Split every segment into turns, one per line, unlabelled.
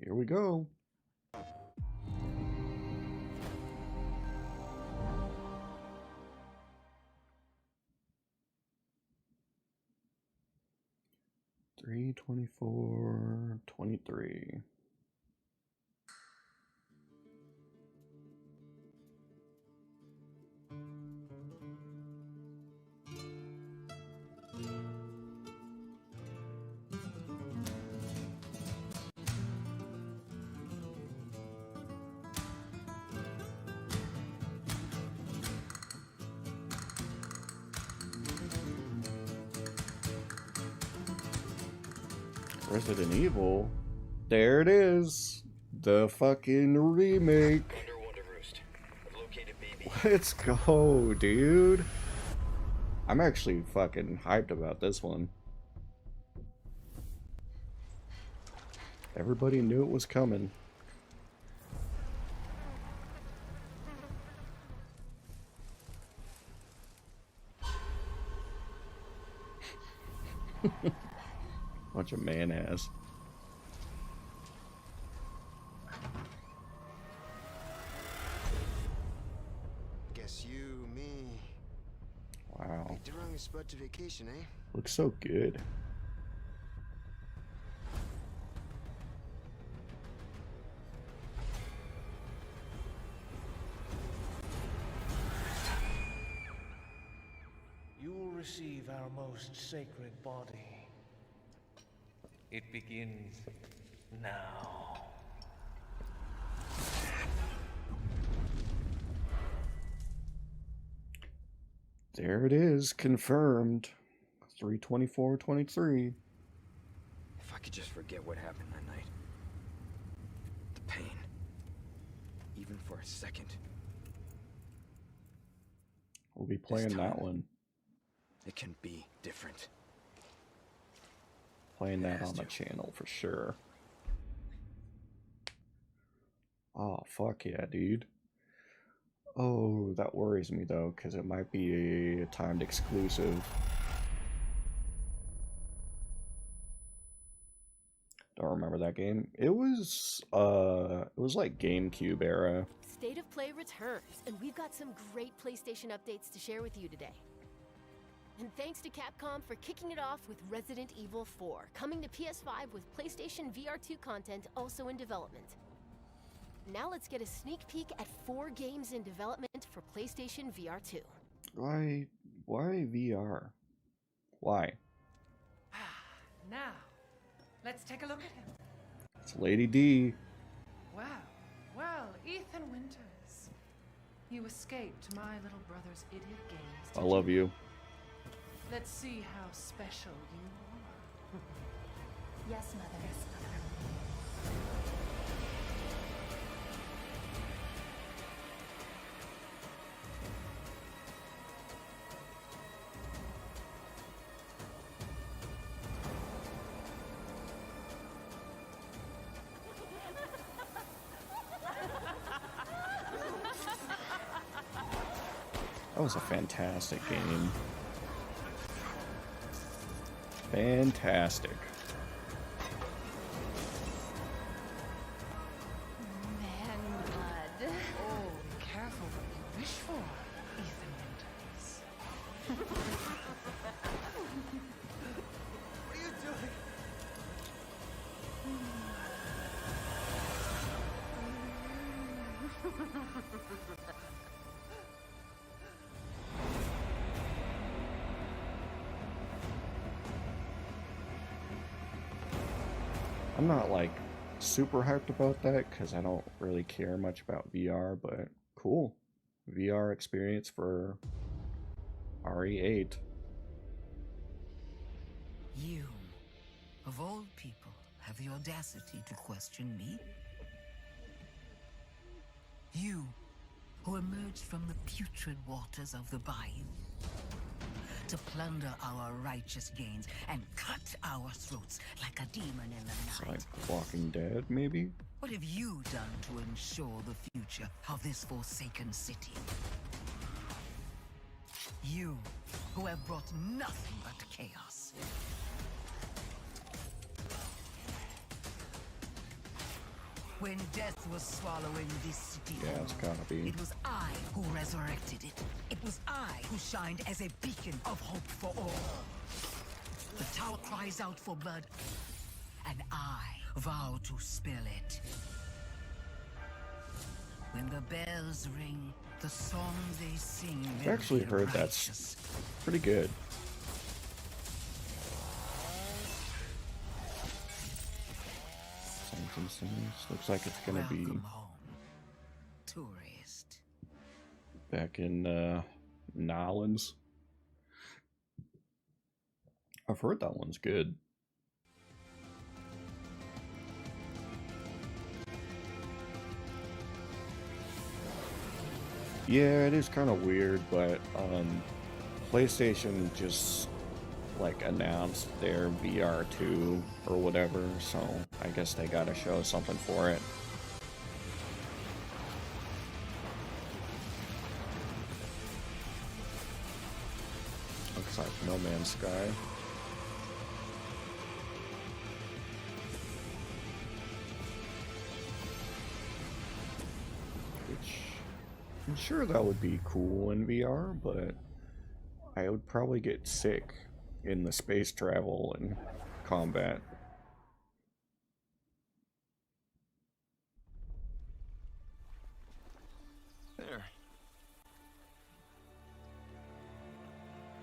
Here we go. Three 24-23. Resident Evil. There it is. The fucking remake. Let's go, dude. I'm actually fucking hyped about this one. Everybody knew it was coming. Bunch of man-ass.
Guess you, me.
Wow.
Picked the wrong spot to vacation, eh?
Looks so good.
You will receive our most sacred body. It begins now.
There it is, confirmed. 3/24/23.
If I could just forget what happened that night. The pain. Even for a second.
We'll be playing that one.
It can be different.
Playing that on the channel for sure. Oh, fuck yeah, dude. Oh, that worries me though, because it might be a timed exclusive. Don't remember that game. It was like GameCube era.
State of Play returns, and we've got some great PlayStation updates to share with you today. And thanks to Capcom for kicking it off with Resident Evil 4, coming to PS5 with PlayStation VR2 content also in development. Now let's get a sneak peek at 4 games in development for PlayStation VR2.
Why VR? Why?
Now, let's take a look at him.
It's Lady D.
Well, Ethan Winters. You escaped my little brother's idiot games.
I love you.
Let's see how special you are.
Yes, Mother. Yes, Mother.
That was a fantastic game. Fantastic.
Man, blood.
Oh, be careful what you wish for, Ethan Winters.
What are you doing?
I'm not like super hyped about that because I don't really care much about VR, but cool. VR experience for RE8.
You, of all people, have the audacity to question me? You, who emerged from the putrid waters of the bayou, to plunder our righteous gains and cut our throats like a demon in the
It's
night.
like Walking Dead, maybe?
What have you done to ensure the future of this forsaken city? You, who have brought nothing but chaos. When death was swallowing this city
Yeah, it's
whole,
gotta be.
it was I who resurrected it. It was I who shined as a beacon of hope for all. The tower cries out for blood, and I vow to spill it. When the bells ring, the song they sing.
I've actually heard that's pretty good. Looks like it's gonna be
Welcome home, tourist.
back in Nolans. I've heard that one's good. Yeah, it is kind of weird, but PlayStation just like announced their VR2 or whatever, so I guess they gotta show something for it. Looks like No Man's Sky. Which I'm sure that would be cool in VR, but I would probably get sick in the space travel and combat.
There.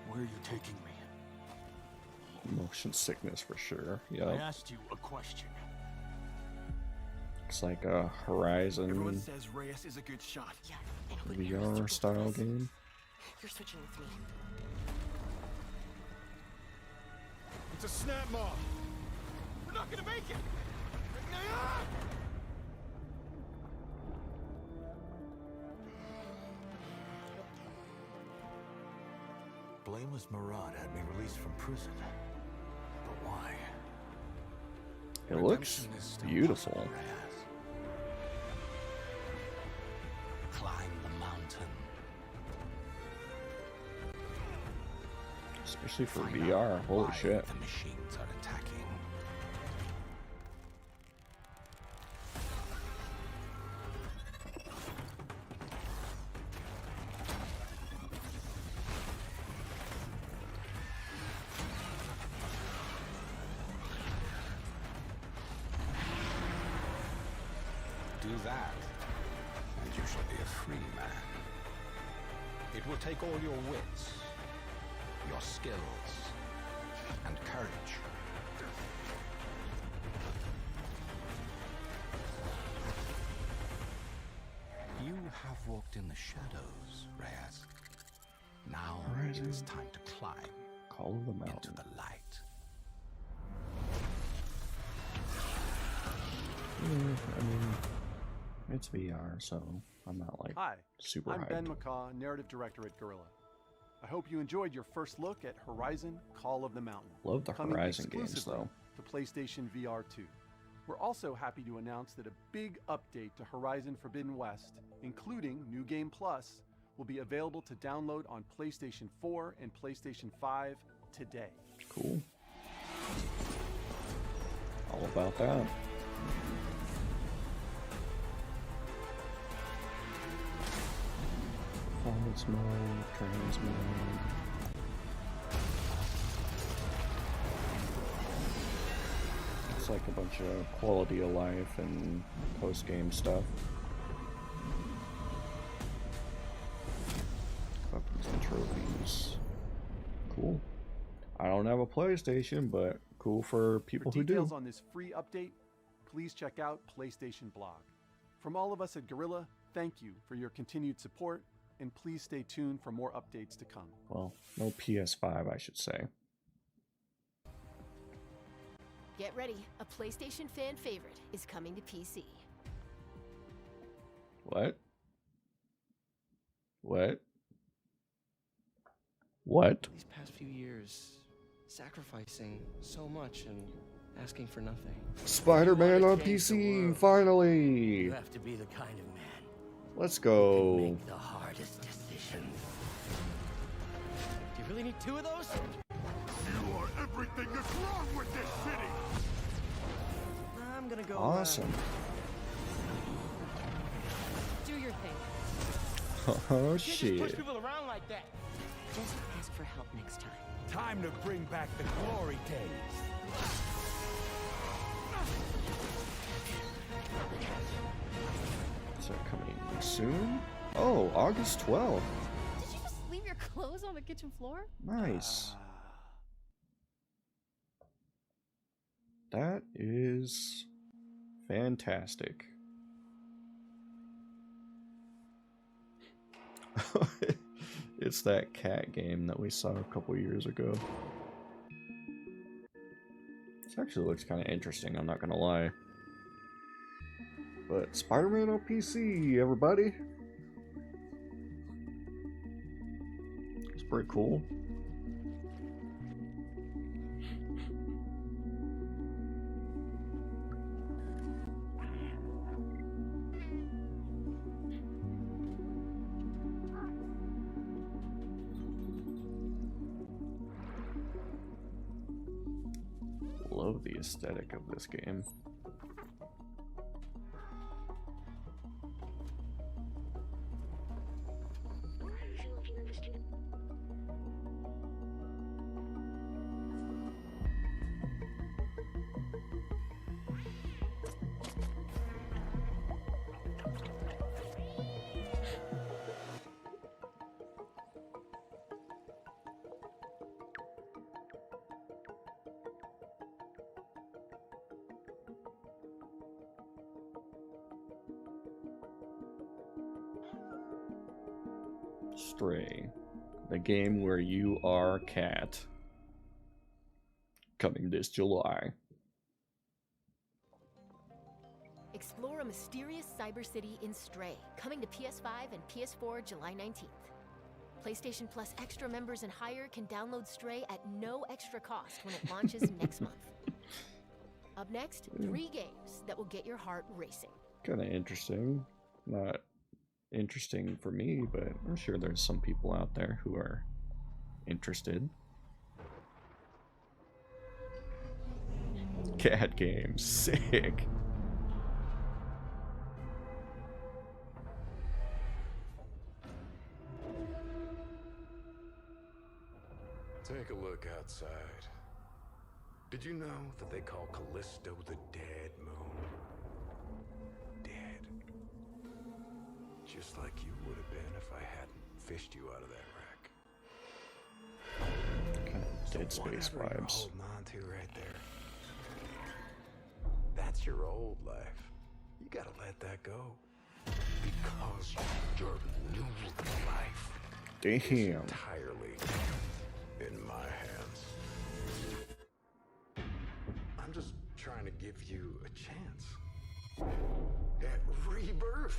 Where are you taking me?
Motion sickness for sure.
I
Yeah,
asked you a question.
it's like a Horizon
Everyone says Reyes is a good shot.
Yeah, and wouldn't you
VR
rather
style
with us?
game.
You're switching with me.
It's a snap mob. We're not gonna make it. Ah! Blameless Murad had me released from prison. But why?
It looks
Redemption is still
beautiful.
possible, Reyes. Climb the mountain.
Especially for
Find
VR.
out
Holy
why
shit.
the machines are attacking. Do that, and you shall be a free man. It will take all your wits, your skills, and courage. You have walked in the shadows, Reyes. Now it is time to climb
Call of the
into
Mountain.
the light.
Yeah, I mean, it's VR, so I'm not like
Hi,
super
I'm
hyped.
Ben McCaw, Narrative Director at Guerrilla. I hope you enjoyed your first look at Horizon Call of the Mountain.
Love the
coming
Horizon games,
exclusively
though.
to PlayStation VR 2. We're also happy to announce that a big update to Horizon Forbidden West, including New Game Plus, will be available to download on PlayStation 4 and PlayStation 5 today.
Cool. All about that. Performance mode, trans mode. It's like a bunch of quality of life and post-game stuff. Weapons and trophies. Cool. I don't have a PlayStation, but cool for people
For
who do.
details on this free update, please check out PlayStation Blog. From all of us at Guerrilla, thank you for your continued support, and please stay tuned for more updates to come.
Well, no PS5, I should say.
Get ready, a PlayStation fan favorite is coming to PC.
What? What? What?
These past few years, sacrificing so much and asking for nothing.
Spider-Man on
change the
PC,
world,
finally!
You have to be the kind of man
Let's
who
go.
can make the hardest decisions. Do you really need two of those?
You are everything that's wrong with this city!
I'm gonna go.
Awesome. Oh
Push
shit.
people around like that.
Just ask for help next time.
Time to bring back the glory days.
Is that coming soon? Oh, August 12th.
Did you just leave your clothes on the kitchen floor?
Nice. That is fantastic. It's that cat game that we saw a couple years ago. This actually looks kind of interesting, I'm not gonna lie. But Spider-Man on PC, everybody. It's pretty cool. Love the aesthetic of this game. Stray, the game where you are cat, coming this July.
Explore a mysterious cyber city in Stray, coming to PS5 and PS4 July 19th. PlayStation Plus Extra members and higher can download Stray at no extra cost when it launches next month. Up next, 3 games that will get your heart racing.
Kind of interesting. Not interesting for me, but I'm sure there's some people out there who are interested. Cat games, sick.
Take a look outside. Did you know that they call Callisto the dead moon? Dead. Just like you would have been if I hadn't fished you out of that wreck.
Kind of Dead Space
Whatever you're
vibes.
holding on to right there. That's your old life. You gotta let that go. Because your new life is
Damn.
entirely in my hands. I'm just trying to give you a chance at rebirth.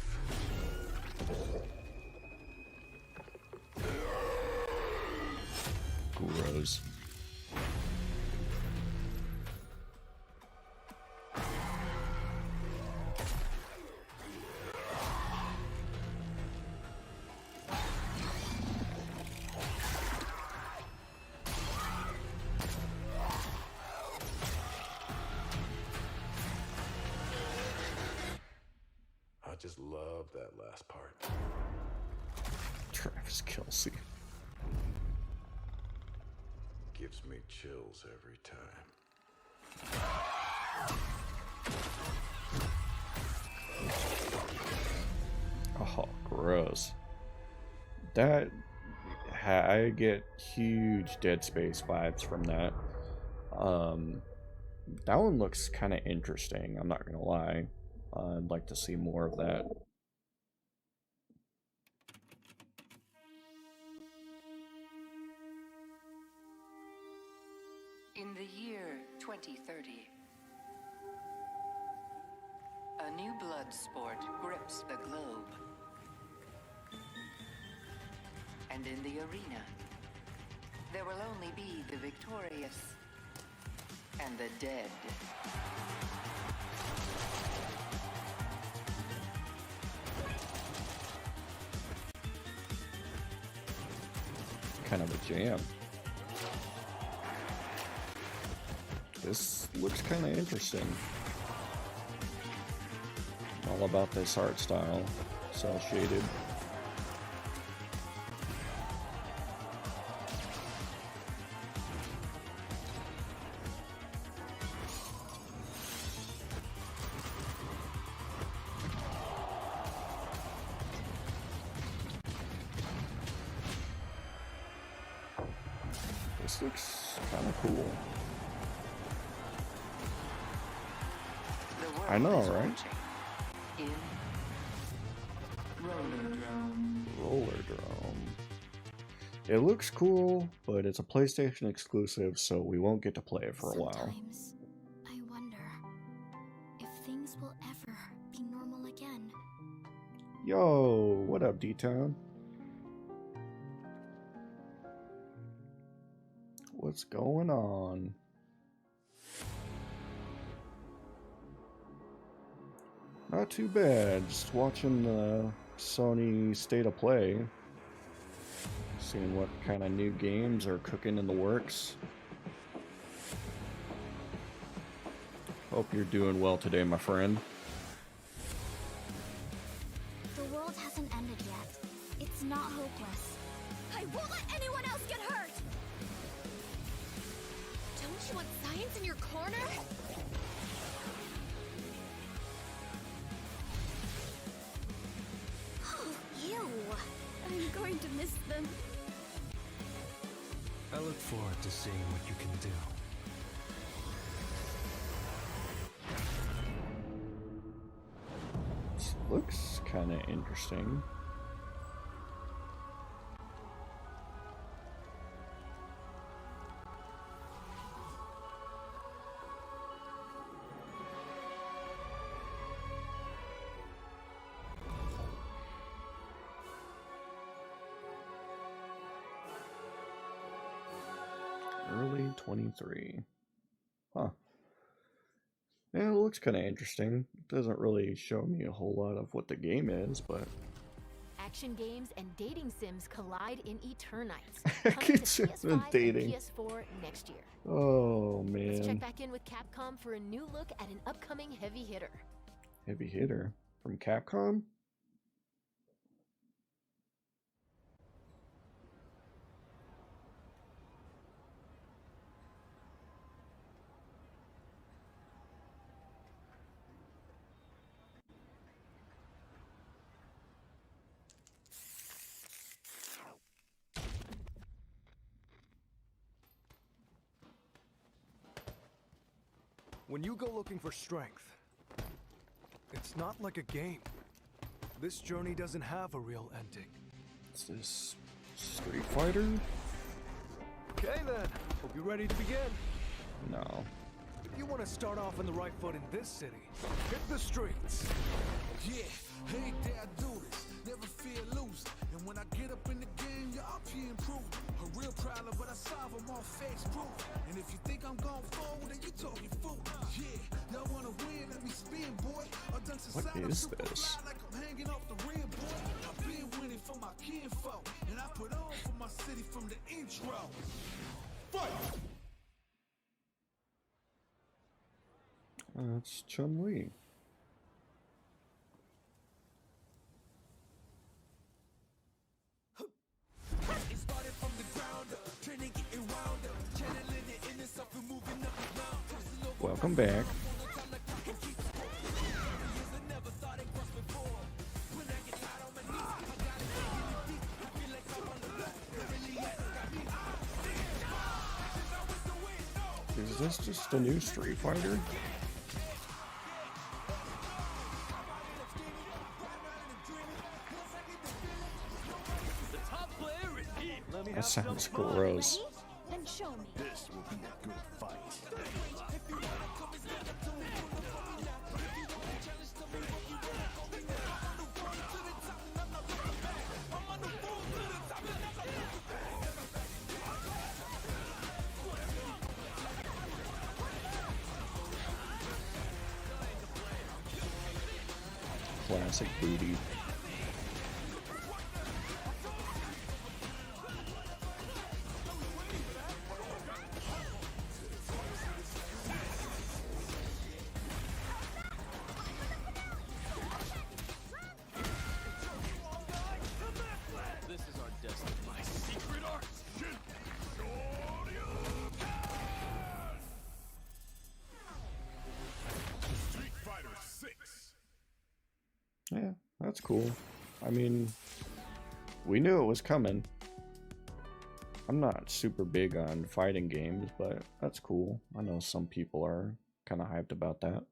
Gross.
I just love that last part.
Travis Kelce.
Gives me chills every time.
Oh, gross. That I get huge Dead Space vibes from that. That one looks kind of interesting, I'm not gonna lie. I'd like to see more of that.
In the year 2030, a new blood sport grips the globe. And in the arena, there will only be the victorious and the dead.
Kind of a jam. This looks kind of interesting. All about this art style. Cell shaded. This looks kind of cool. I know, right? Rollerdrome. It looks cool, but it's a PlayStation exclusive, so we won't get to play it for a while.
Sometimes I wonder if things will ever be normal again.
Yo, what up, D-Town? What's going on? Not too bad. Just watching the Sony State of Play. Seeing what kind of new games are cooking in the works. Hope you're doing well today, my friend.
The world hasn't ended yet. It's not hopeless. I won't let anyone else get hurt! Don't you want science in your corner? Oh, ew. I'm going to miss them.
I look forward to seeing what you can do.
This looks kind of interesting. Early 23. Huh. Yeah, it looks kind of interesting. It doesn't really show me a whole lot of what the game is, but...
Action games and dating sims collide in Eternites.
Action
Coming to
sims
PS5
and dating.
and PS4 next year.
Oh,
Let's check
man.
back in with Capcom for a new look at an upcoming heavy hitter.
Heavy hitter from Capcom?
When you go looking for strength, it's not like a game. This journey doesn't have a real ending.
Is this Street Fighter?
Okay then, hope you're ready to begin.
No.
If you want to start off on the right foot in this city, hit the streets.
Yeah, hey there, I do this. Never fear losing. And when I get up in the game, you're up here improving. A real problem, but I solve them all face proof. And if you think I'm going forward, then you talking fool. Yeah, y'all wanna win, let me spin, boy.
What is this?
Like I'm hanging off the rim, boy. I've been winning for my kinfolk. And I put on for my city from the intro. Fight!
That's Chun-Li. Welcome back. Is this just a new Street Fighter? That sounds gross.
Then show me.
This will be a good fight.
Classic booty.
This is our destiny. My secret art.
Street Fighter 6.
Yeah, that's cool. I mean, we knew it was coming. I'm not super big on fighting games, but that's cool. I know some people are kind of hyped about that.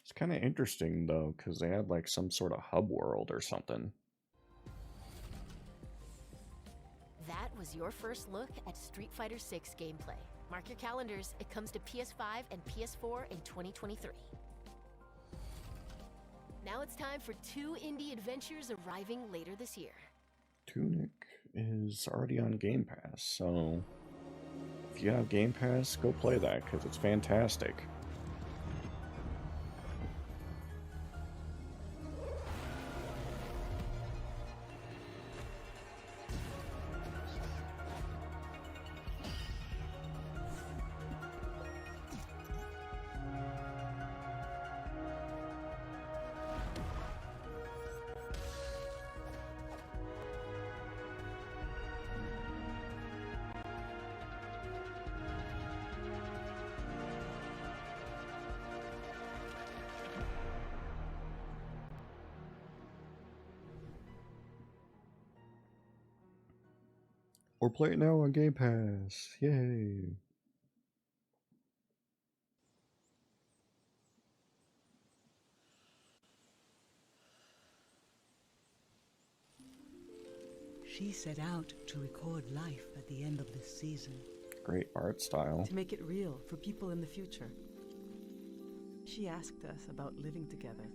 It's kind of interesting though, because they had like some sort of hub world or something.
That was your first look at Street Fighter 6 gameplay. Mark your calendars, it comes to PS5 and PS4 in 2023. Now it's time for 2 indie adventures arriving later this year.
Tunic is already on Game Pass, so if you have Game Pass, go play that because it's fantastic. Or play it now on Game Pass. Yay.
She set out to record life at the end of this season.
Great art style.
To make it real for people in the future. She asked us about living together.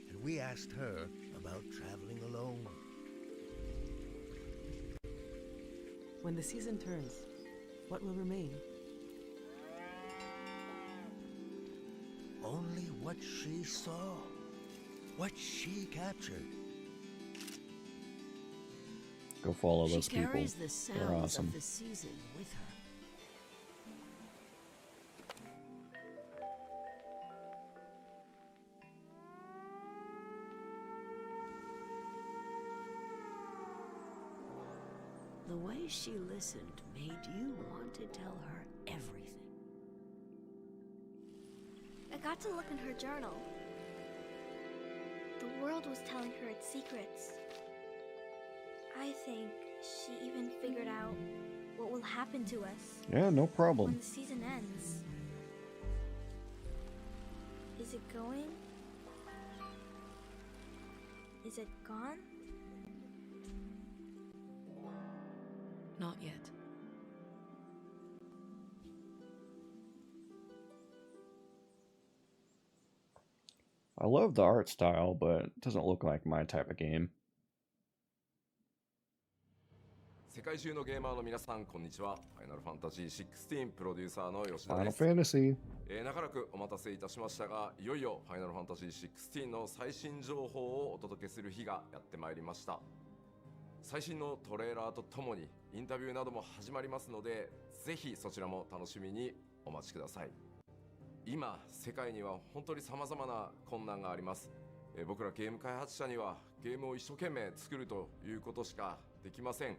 And we asked her about traveling alone.
When the season turns, what will remain?
Only what she saw, what she captured.
Go follow those
She
people.
carries the
They're
sounds
awesome.
of the season with her. The way she listened made you want to tell her everything.
I got to look in her journal. The world was telling her its secrets. I think she even figured out what will happen to us.
Yeah, no problem.
When the season ends. Is it going? Is it gone?
Not yet.
I love the art style, but it doesn't look like my type of game.
世界中のゲーマーの皆さん、こんにちは。ファイナルファンタジー16プロデューサーの吉田
Final
です。
Fantasy.
長らくお待たせいたしましたが、いよいよファイナルファンタジー16の最新情報をお届けする日がやってまいりました。最新のトレーラーとともにインタビューなども始まりますので、ぜひそちらも楽しみにお待ちください。今、世界には本当に様々な困難があります。僕らゲーム開発者にはゲームを一生懸命作るということしかできません。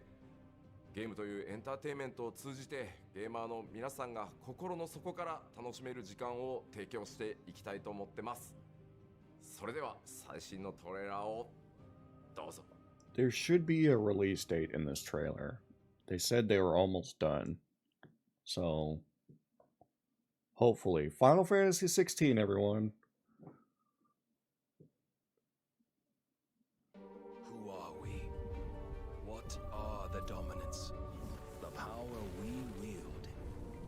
ゲームというエンターテインメントを通じてゲーマーの皆さんが心の底から楽しめる時間を提供していきたいと思ってます。それでは最新のトレーラーをどうぞ。
There should be a release date in this trailer. They said they were almost done. So, hopefully. Final Fantasy 16, everyone.
Who are we? What are the dominants? The power we wield.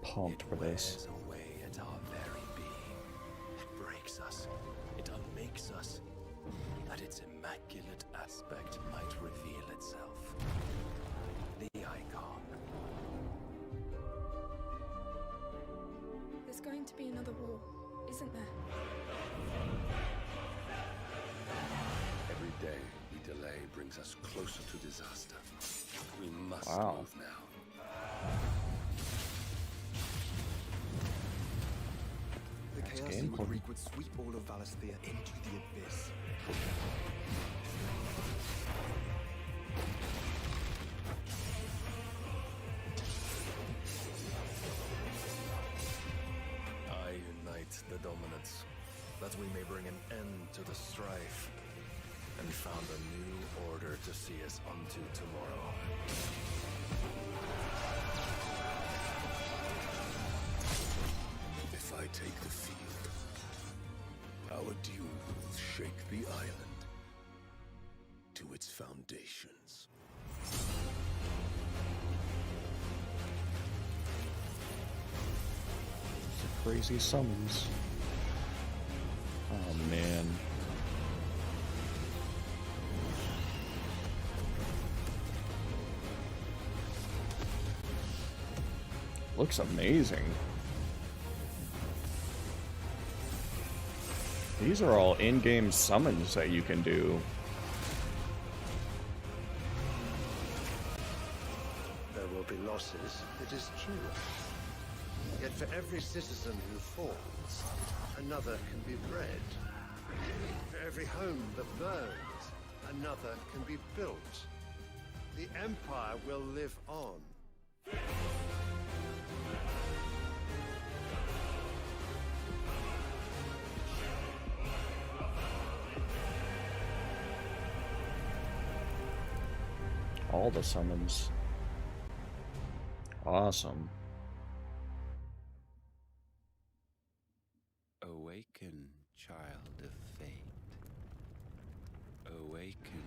Pumped for this.
It wears away at our very being. It breaks us. It unmakes us. That its immaculate aspect might reveal itself. The icon.
There's going to be another war, isn't there?
Every day we delay brings us closer to disaster. We must move now.
The chaos you would wreak would sweep all of Valisthea into the abyss.
I unite the dominants, that we may bring an end to the strife. and found a new order to see us unto tomorrow.
If I take the field, our duel will shake the island to its foundations.
Crazy summons. Oh man. Looks amazing. These are all in-game summons that you can do.
There will be losses, it is true. Yet for every citizen who falls, another can be bred. For every home that burns, another can be built. The Empire will live on.
All the summons. Awesome.
Awaken, child of fate. Awaken,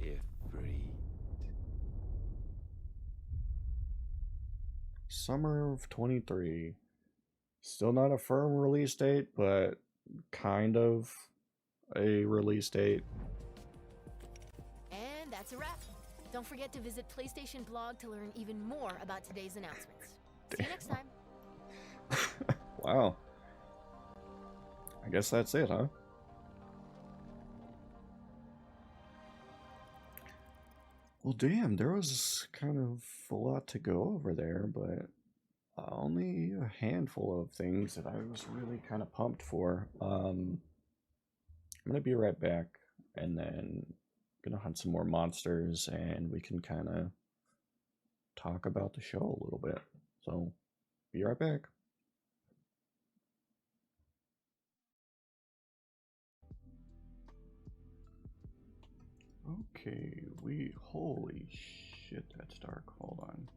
Ifrit.
Summer of 23. Still not a firm release date, but kind of a release date.
And that's a wrap. Don't forget to visit PlayStation blog to learn even more about today's announcements. See you next time.
Wow. I guess that's it, huh? Well, damn, there was kind of a lot to go over there, but only a handful of things that I was really kind of pumped for. I'm gonna be right back, and then gonna hunt some more monsters, and we can kind of talk about the show a little bit. So, be right back. Okay, holy shit, that's dark. Hold on.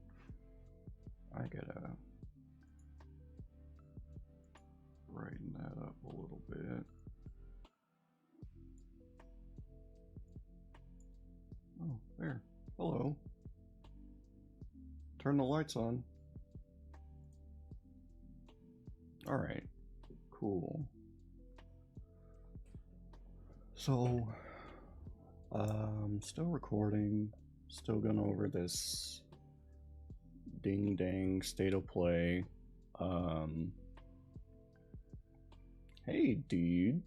I gotta brighten that up a little bit. Oh, there. Hello. Turn the lights on. Alright, cool. So, still recording, still going over this ding dang state of play. Hey dude.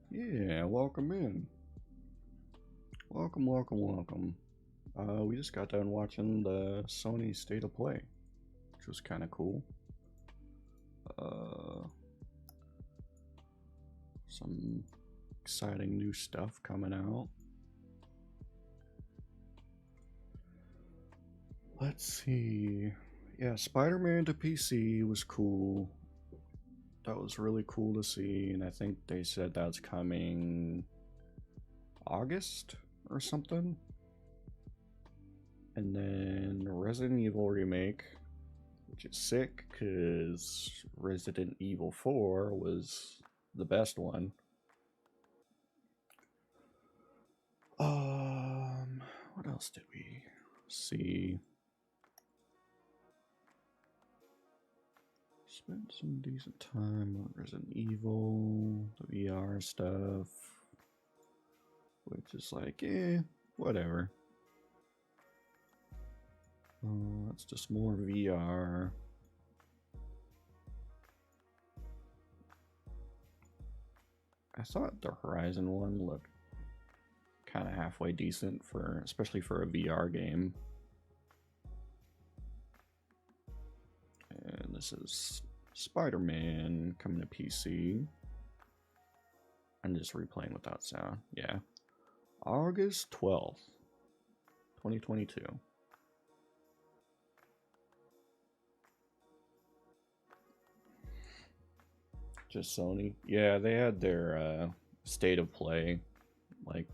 Yeah, welcome in. Welcome. We just got done watching the Sony State of Play, which was kind of cool. Some exciting new stuff coming out. Let's see. Yeah, Spider-Man to PC was cool. That was really cool to see, and I think they said that's coming August or something. And then Resident Evil Remake, which is sick because Resident Evil 4 was the best one. What else did we see? Spent some decent time on Resident Evil, the VR stuff, which is like, whatever. That's just more VR. I thought the Horizon one looked kind of halfway decent especially for a VR game. And this is Spider-Man coming to PC. I'm just replaying without sound. Yeah. August 12th, 2022. Just Sony? Yeah, they had their state of play like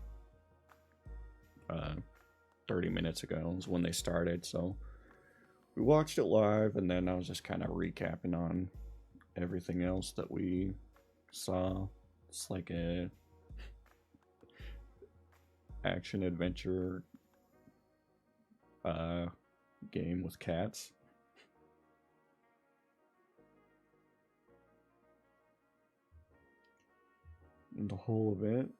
30 minutes ago is when they started, so we watched it live, and then I was just kind of recapping on everything else that we saw. It's like a action adventure game with cats. The whole event.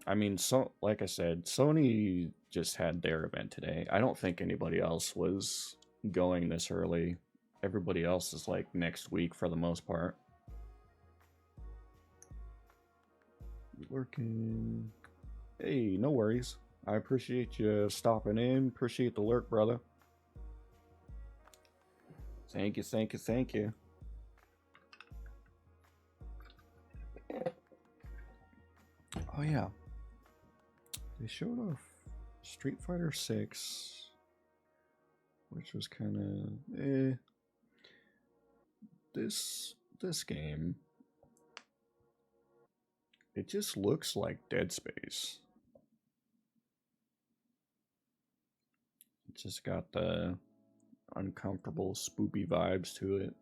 I mean, so like I said, Sony just had their event today. I don't think anybody else was going this early. Everybody else is like next week for the most part. Lurking. Hey, no worries. I appreciate you stopping in. Appreciate the lurk, brother. Thank you, thank you, thank you. Oh yeah, they showed off Street Fighter 6, which was kind of this game. It just looks like Dead Space. It just got the uncomfortable, spoopy vibes to it.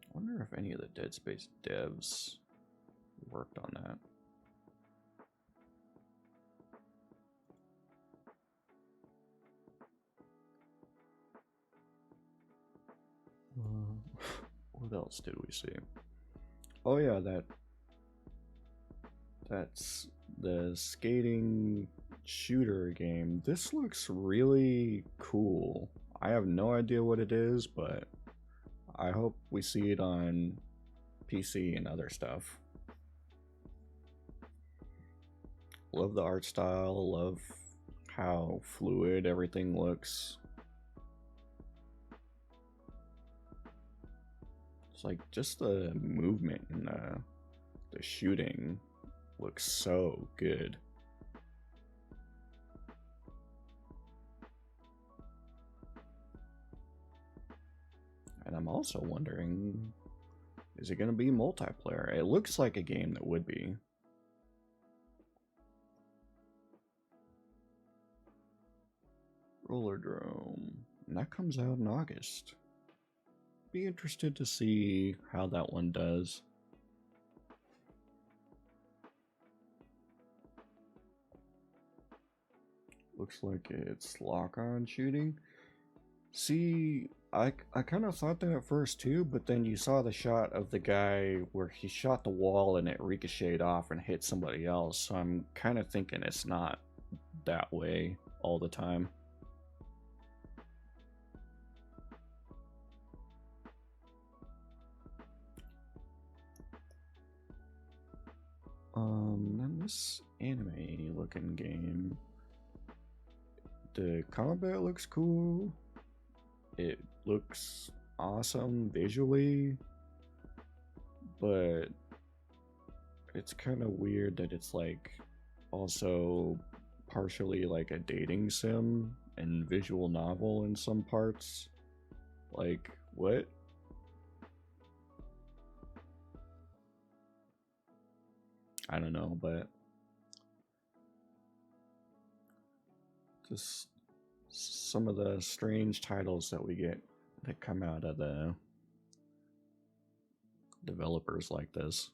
I wonder if any of the Dead Space devs worked on that. What else did we see? Oh yeah, that's the skating shooter game. This looks really cool. I have no idea what it is, but I hope we see it on PC and other stuff. Love the art style, love how fluid everything looks. It's like just the movement and the shooting looks so good. And I'm also wondering, is it going to be multiplayer? It looks like a game that would be. Rollerdrome. And that comes out in August. Be interested to see how that one does. Looks like it's lock-on shooting. See, I kind of thought that at first too, but then you saw the shot of the guy where he shot the wall and it ricocheted off and hit somebody else. So I'm kind of thinking it's not that way all the time. Then this anime looking game. The combat looks cool. It looks awesome visually, but it's kind of weird that it's like also partially like a dating sim and visual novel in some parts. Like, what? I don't know, but just some of the strange titles that we get that come out of the developers like this.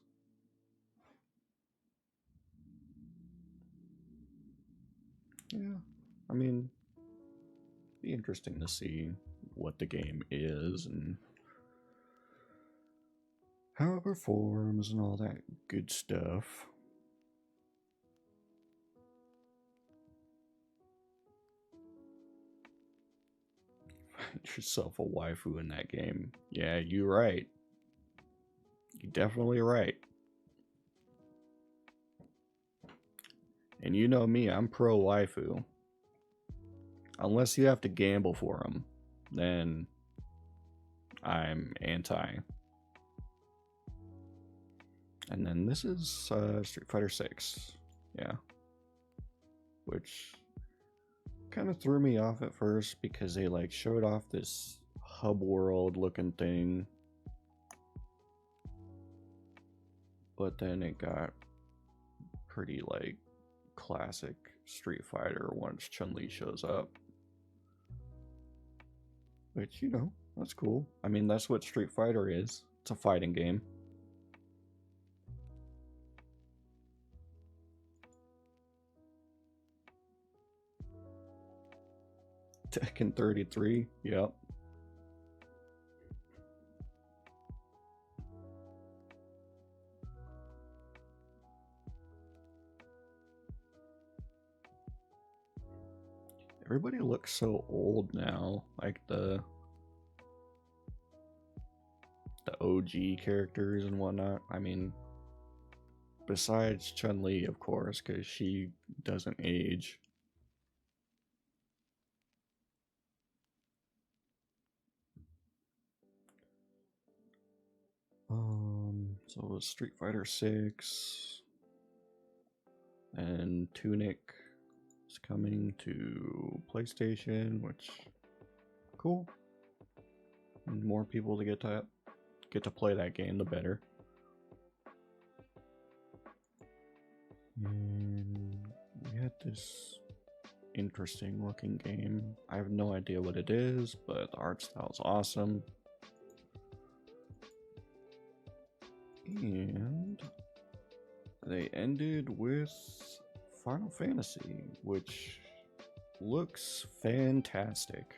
Yeah, I mean, be interesting to see what the game is and how it performs and all that good stuff. Find yourself a waifu in that game. Yeah, you're right. You're definitely right. And you know me, I'm pro waifu. Unless you have to gamble for them, then I'm anti. And then this is Street Fighter 6. Yeah. Which kind of threw me off at first because they like showed off this hub world looking thing, but then it got pretty like classic Street Fighter once Chun-Li shows up, which, you know, that's cool. I mean, that's what Street Fighter is. It's a fighting game. Tekken 33, yep. Everybody looks so old now, like the OG characters and whatnot. I mean, besides Chun-Li, of course, because she doesn't age. So it was Street Fighter 6 and Tunic is coming to PlayStation, which cool. And more people to get to play that game, the better. And we had this interesting looking game. I have no idea what it is, but the art style is awesome. And they ended with Final Fantasy, which looks fantastic.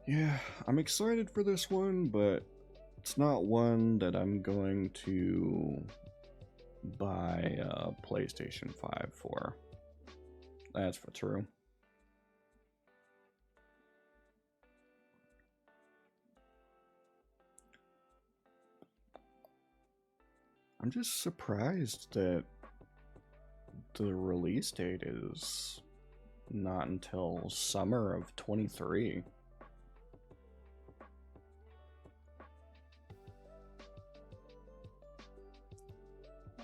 Yeah, I'm excited for this one, but it's not one that I'm going to buy a PlayStation 5 for. That's for true. I'm just surprised that the release date is not until summer of 23.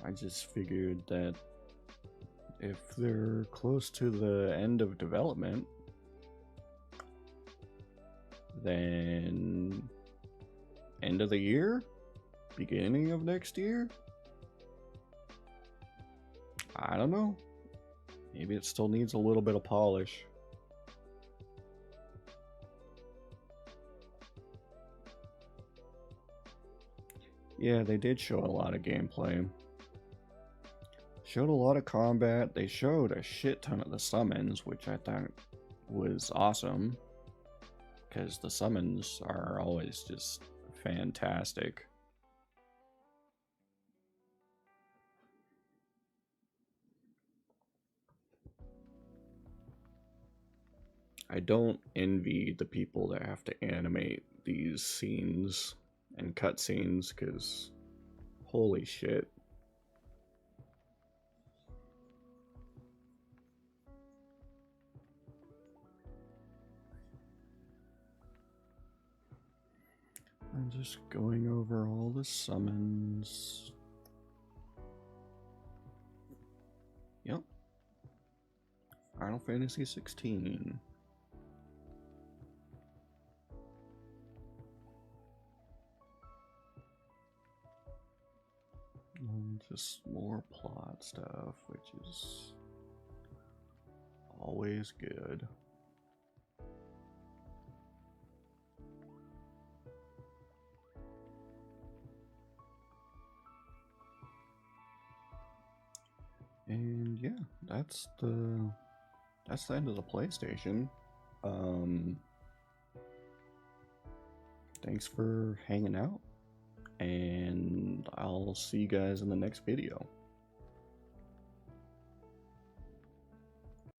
I just figured that if they're close to the end of development, then end of the year, beginning of next year. I don't know. Maybe it still needs a little bit of polish. Yeah, they did show a lot of gameplay. Showed a lot of combat. They showed a shit ton of the summons, which I thought was awesome, because the summons are always just fantastic. I don't envy the people that have to animate these scenes and cutscenes, because holy shit. I'm just going over all the summons. Yep. Final Fantasy 16. And just more plot stuff, which is always good. And yeah, that's the end of the PlayStation. Thanks for hanging out, and I'll see you guys in the next video.